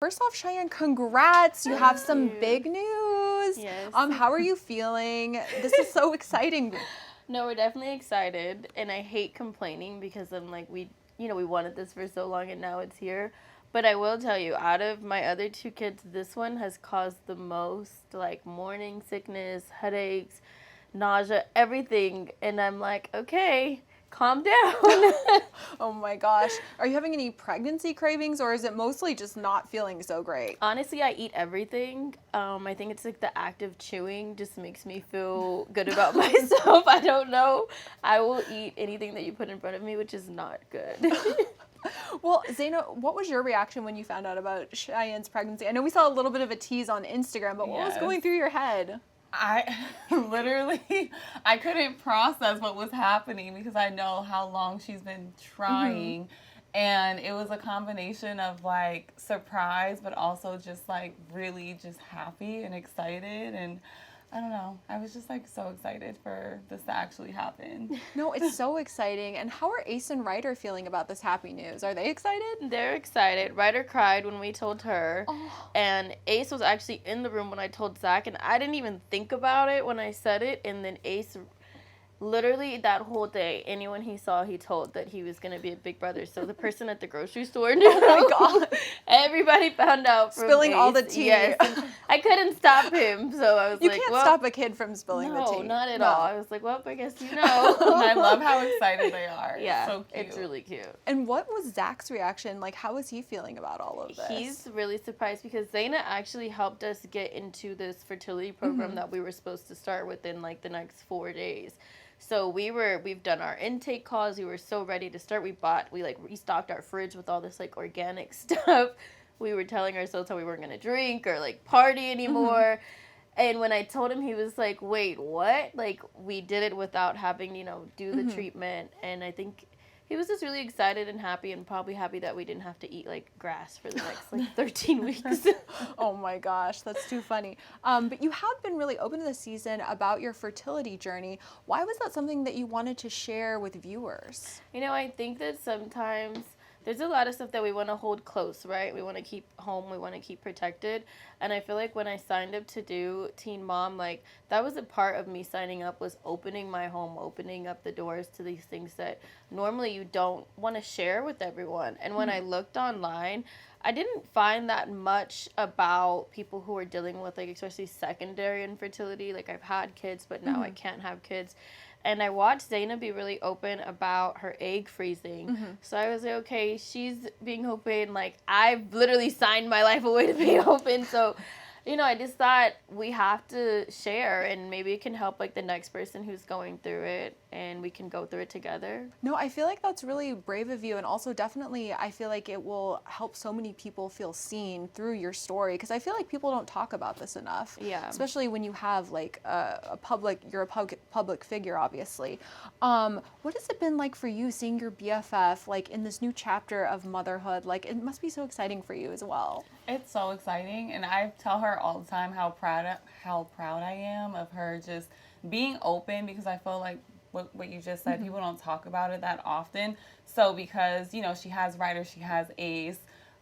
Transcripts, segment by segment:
First off, Cheyenne, congrats. You have some Thank you. big news. Yes. How are you feeling? This is so exciting. No, we're definitely excited, and I hate complaining because I'm like, we wanted this for so long and now it's here. But I will tell you, out of my other 2 kids, this one has caused the most, like, morning sickness, headaches, nausea, everything. And I'm like, okay, calm down. Oh my gosh. Are you having any pregnancy cravings, or is it mostly just not feeling so great? Honestly, I eat everything. I think it's like the act of chewing just makes me feel good about myself. I don't know. I will eat anything that you put in front of me, which is not good. Well, Zaina, what was your reaction when you found out about Cheyenne's pregnancy? I know we saw a little bit of a tease on Instagram, but what was going through your head? I literally, I couldn't process what was happening because I know how long she's been trying. And it was a combination of, like, surprise, but also just, like, really just happy and excited. And I don't know. I was just, like, so excited for this to actually happen. No, it's so exciting. And how are Ace and Ryder feeling about this happy news? Are they excited? They're excited. Ryder cried when we told her. Oh. And Ace was actually in the room when I told Zach, and I didn't even think about it when I said it. And then Ace, literally that whole day, anyone he saw, he told that he was going to be a big brother. So the person at the grocery store knew. Oh my God. Everybody found out from Spilling Ace. all the tea. Yes. And I couldn't stop him. So I was You like, can't well, stop a kid from spilling the tea. no, not at No. all. I was like, well, I guess you know. And I love how excited they are. Yeah, So cute. it's really cute. And what was Zach's reaction? Like, how was he feeling about all of this? He's really surprised because Zaina actually helped us get into this fertility program that we were supposed to start within, like, the next 4 days. So we've done our intake calls. We were so ready to start. We restocked our fridge with all this, like, organic stuff. We were telling ourselves how we weren't going to drink or, like, party anymore. And when I told him, he was like, wait, what? Like, we did it without having, do the treatment. And I think he was just really excited and happy, and probably happy that we didn't have to eat, like, grass for the next, like, 13 weeks. Oh my gosh, that's too funny. But you have been really open this season about your fertility journey. Why was that something that you wanted to share with viewers? I think that sometimes there's a lot of stuff that we want to hold close, right? We want to keep home. We want to keep protected. And I feel like when I signed up to do Teen Mom, like, that was a part of me signing up, was opening my home, opening up the doors to these things that normally you don't want to share with everyone. And when I looked online, I didn't find that much about people who are dealing with, like, especially secondary infertility. Like, I've had kids, but now I can't have kids. And I watched Zaina be really open about her egg freezing. So I was like, okay, she's being open. Like, I've literally signed my life away to be open. So, I just thought we have to share, and maybe it can help, like, the next person who's going through it, and we can go through it together. No, I feel like that's really brave of you, and also definitely I feel like it will help so many people feel seen through your story, because I feel like people don't talk about this enough. Yeah. Especially when you have, like, you're a public figure, obviously. What has it been like for you seeing your BFF, like, in this new chapter of motherhood? Like, it must be so exciting for you as well. It's so exciting, and I tell her all the time how proud I am of her just being open, because I feel like what you just said, people don't talk about it that often. So because, she has Ryder, she has Ace,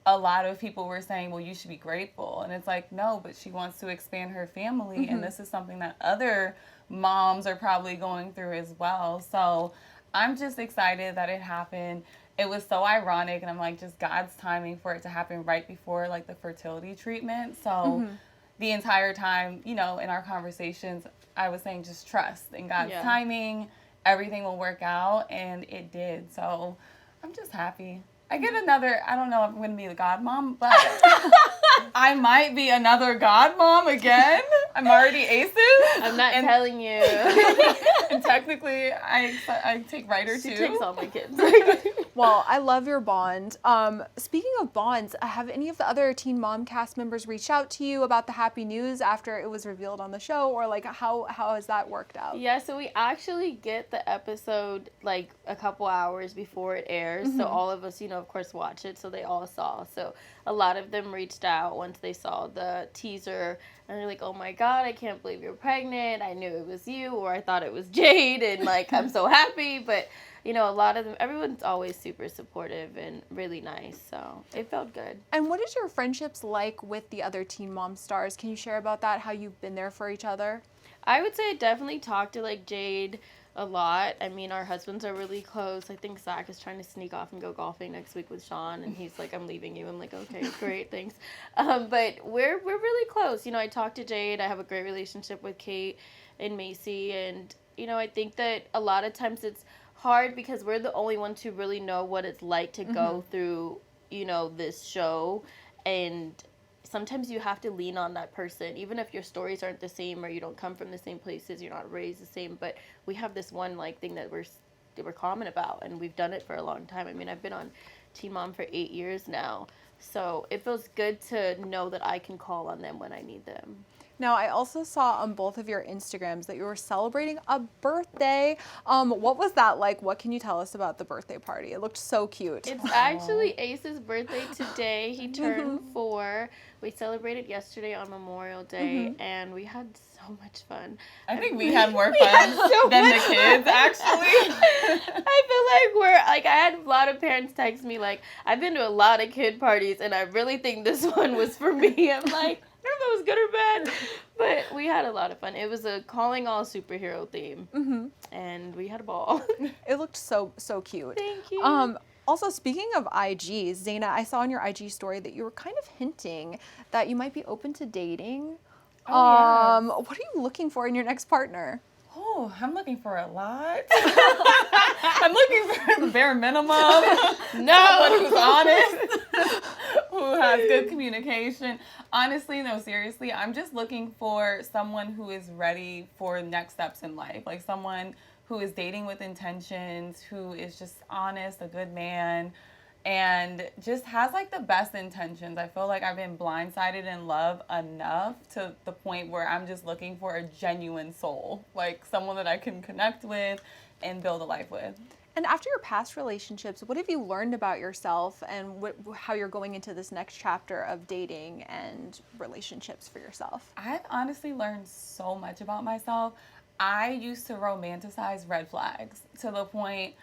a lot of people were saying, well, you should be grateful. And it's like, no, but she wants to expand her family, and this is something that other moms are probably going through as well. So I'm just excited that it happened. It was so ironic, and I'm like, just God's timing for it to happen right before, like, the fertility treatment. So the entire time, in our conversations, I was saying just trust in God's timing. Everything will work out, and it did. So I'm just happy. I get another, I don't know if I'm going to be the godmom, but I might be another godmom again. I'm already Ace's. I'm not telling you. And technically, I take Ryder too. She takes all my kids. Well, I love your bond. Speaking of bonds, have any of the other Teen Mom cast members reached out to you about the happy news after it was revealed on the show, or, like, how has that worked out? Yeah, so we actually get the episode, like, a couple hours before it airs. So all of us, of course, watch it. So they all saw. So a lot of them reached out once they saw the teaser, and they're like, oh my God, I can't believe you're pregnant. I knew it was you, or I thought it was Jade, and like, I'm so happy. But, you know, a lot of them, everyone's always super supportive and really nice. So it felt good. And what is your friendships like with the other Teen Mom stars? Can you share about that, how you've been there for each other? I would say I definitely talk to like Jade a lot. I mean, our husbands are really close. I think Zach is trying to sneak off and go golfing next week with Sean, and he's like, "I'm leaving you." I'm like, "Okay, great, thanks." But we're really close. You know, I talk to Jade. I have a great relationship with Kate and Macy, and you know, I think that a lot of times it's hard because we're the only ones who really know what it's like to go through, you know, this show, and sometimes you have to lean on that person, even if your stories aren't the same or you don't come from the same places, you're not raised the same. But we have this one like thing that we're common about, and we've done it for a long time. I mean, I've been on Teen Mom for 8 years now, so it feels good to know that I can call on them when I need them. Now, I also saw on both of your Instagrams that you were celebrating a birthday. What was that like? What can you tell us about the birthday party? It looked so cute. It's actually Ace's birthday today. He turned 4. We celebrated yesterday on Memorial Day, and we had so much fun. I think we had more fun than the kids, actually. I feel like I had a lot of parents text me like, I've been to a lot of kid parties, and I really think this one was for me. I'm like, I don't know if it was good or bad, but we had a lot of fun. It was a calling all superhero theme, and we had a ball. It looked so cute. Thank you. Also, speaking of IG, Zaina, I saw on your IG story that you were kind of hinting that you might be open to dating. Oh, yes. What are you looking for in your next partner? Oh, I'm looking for a lot. I'm looking for the bare minimum. Someone who's honest, who has good communication. Honestly, no, seriously, I'm just looking for someone who is ready for next steps in life. Like someone who is dating with intentions, who is just honest, a good man, and just has like the best intentions. I feel like I've been blindsided in love enough to the point where I'm just looking for a genuine soul, like someone that I can connect with and build a life with. And after your past relationships, what have you learned about yourself and how you're going into this next chapter of dating and relationships for yourself? I've honestly learned so much about myself. I used to romanticize red flags to the point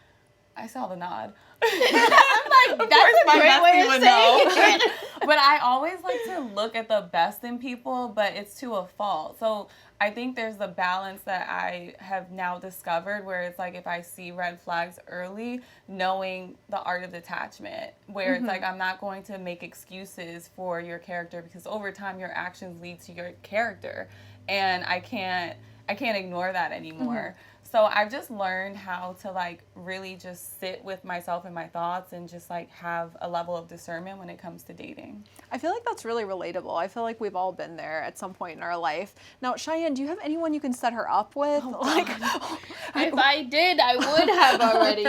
I saw the nod. I'm like, that's a great way of saying it. But I always like to look at the best in people, but it's to a fault. So I think there's the balance that I have now discovered where it's like if I see red flags early, knowing the art of detachment, where it's like I'm not going to make excuses for your character because over time your actions lead to your character. And I can't ignore that anymore. So I've just learned how to like really just sit with myself and my thoughts and just like have a level of discernment when it comes to dating. I feel like that's really relatable. I feel like we've all been there at some point in our life. Now, Cheyenne, do you have anyone you can set her up with? If I did, I would have already.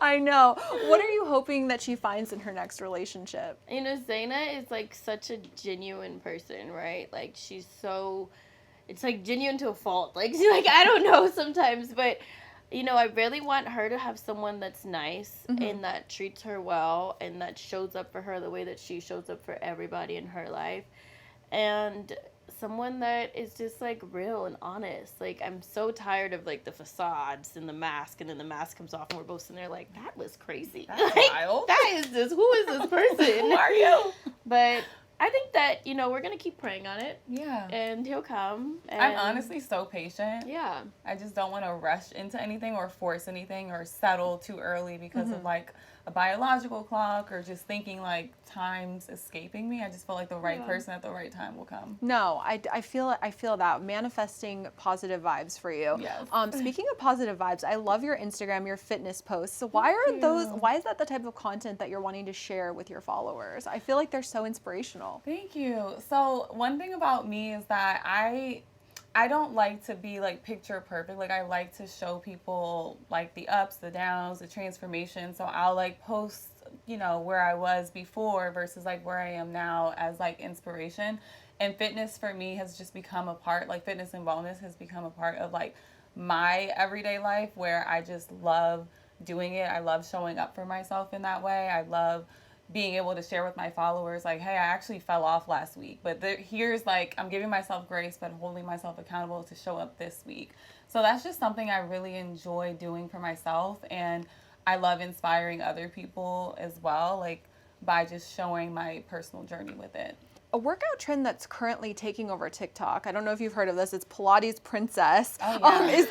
I know. What are you hoping that she finds in her next relationship? You know, Zaina is like such a genuine person, right? Like she's so, it's like genuine to a fault. Like she's like, I don't know sometimes, but you know, I really want her to have someone that's nice and that treats her well and that shows up for her the way that she shows up for everybody in her life. And someone that is just like real and honest. Like I'm so tired of like the facades and the mask, and then the mask comes off and we're both sitting there like, that was crazy. That's like, wild. That is this, who is this person? Who are you? But I think that, you know, we're going to keep praying on it. Yeah. And he'll come. And I'm honestly so patient. Yeah. I just don't want to rush into anything or force anything or settle too early because of like a biological clock or just thinking like time's escaping me. I just feel like the right person at the right time will come. No, I feel that manifesting positive vibes for you. Yes. Speaking of positive vibes, I love your Instagram, your fitness posts. So why is that the type of content that you're wanting to share with your followers? I feel like they're so inspirational. Thank you. So one thing about me is that I don't like to be like picture perfect. Like I like to show people like the ups, the downs, the transformation. So I'll like post, you know, where I was before versus like where I am now as like inspiration. And fitness for me has just become a part, like fitness and wellness has become a part of like my everyday life where I just love doing it. I love showing up for myself in that way. I love being able to share with my followers, like, hey, I actually fell off last week, but here's like, I'm giving myself grace, but holding myself accountable to show up this week. So that's just something I really enjoy doing for myself. And I love inspiring other people as well, like by just showing my personal journey with it. A workout trend that's currently taking over TikTok. I don't know if you've heard of this. It's Pilates Princess. Oh, yeah.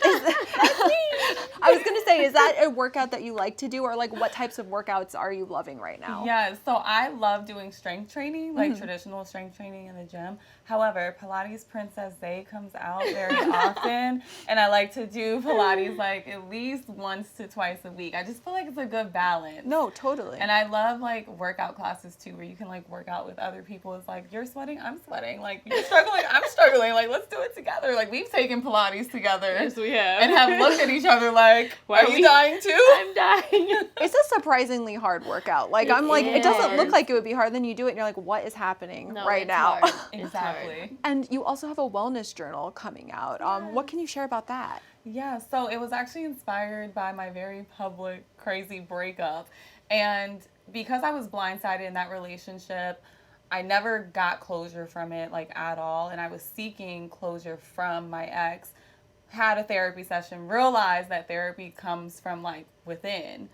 I was gonna say, is that a workout that you like to do, or like what types of workouts are you loving right now? Yeah, so I love doing strength training, like traditional strength training in the gym. However, Pilates Princess Zay comes out very often, and I like to do Pilates like at least once to twice a week. I just feel like it's a good balance. No, totally. And I love like workout classes too, where you can like work out with other people. It's like, you're sweating, I'm sweating. Like, you're struggling, I'm struggling. Like, let's do it together. Like, we've taken Pilates together. Yes, we have. And have looked at each other like, are you dying too? I'm dying. It's a surprisingly hard workout. Like, I'm like, it doesn't look like it would be hard. Then you do it and you're like, what is happening right now? Hard. Exactly. And you also have a wellness journal coming out. What can you share about that? Yeah, so it was actually inspired by my very public, crazy breakup. And because I was blindsided in that relationship, I never got closure from it, like, at all. And I was seeking closure from my ex. Had a therapy session, realized that therapy comes from, like, within.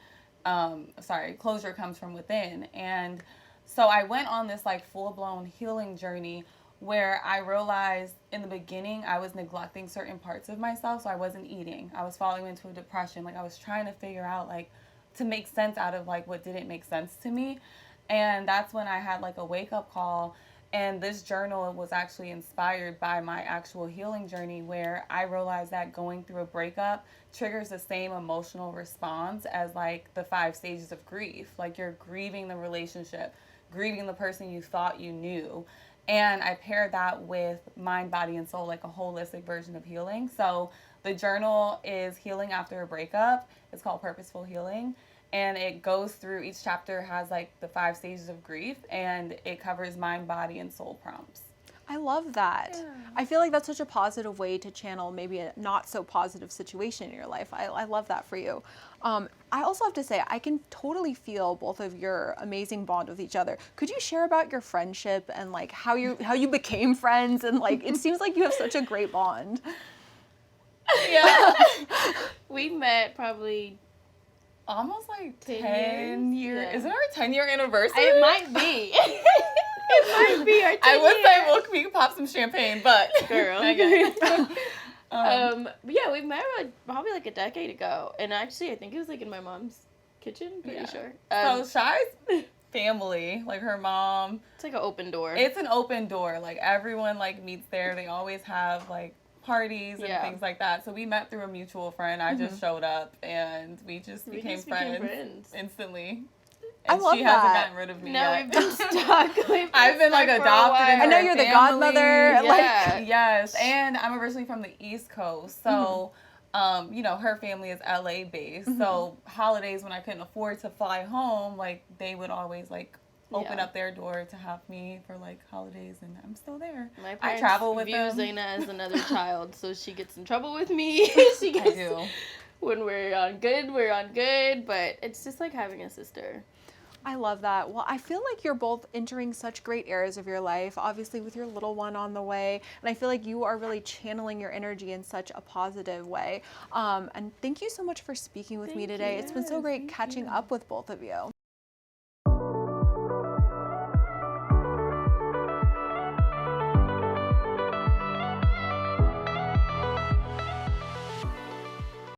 Closure comes from within. And so I went on this, like, full-blown healing journey where I realized in the beginning I was neglecting certain parts of myself. So I wasn't eating. I was falling into a depression. Like, I was trying to figure out, like, to make sense out of, like, what didn't make sense to me. And that's when I had, like, a wake-up call. And this journal was actually inspired by my actual healing journey, where I realized that going through a breakup triggers the same emotional response as, like, the 5 stages of grief. Like, you're grieving the relationship, grieving the person you thought you knew. And I paired that with mind, body, and soul, like a holistic version of healing. So the journal is Healing After a Breakup. It's called Purposeful Healing. And it goes through, each chapter has like the 5 stages of grief, and it covers mind, body, and soul prompts. I love that. Yeah. I feel like that's such a positive way to channel maybe a not so positive situation in your life. I love that for you. I also have to say, I can totally feel both of your amazing bond with each other. Could you share about your friendship and like how you became friends, and like it seems like you have such a great bond. Yeah. We met probably almost like 10 years. Yeah. Is it our 10-year anniversary? It might be. It might be our 10 I would say we can pop some champagne, but girl. Okay. Yeah, we met like probably like a decade ago, and actually I think it was like in my mom's kitchen. Pretty sure. So Shy's family, like her mom. It's like an open door. It's an open door. Like everyone like meets there. They always have like parties and things like that. So we met through a mutual friend. I just showed up and we just became friends instantly. And I love she that. hasn't gotten rid of me yet. We've been stuck. I've been like adopted into I know you're the godmother. Yeah. Like, yes. And I'm originally from the East Coast. So, you know, her family is LA based. So holidays when I couldn't afford to fly home, like they would always like open up their door to have me for like holidays, and I'm still there. My I travel with view them. Zaina as another child, so she gets in trouble with me. She gets, I do. When we're on good, but it's just like having a sister. I love that. Well, I feel like you're both entering such great eras of your life, obviously with your little one on the way. And I feel like you are really channeling your energy in such a positive way. And thank you so much for speaking with me today. It's been so great catching up with both of you.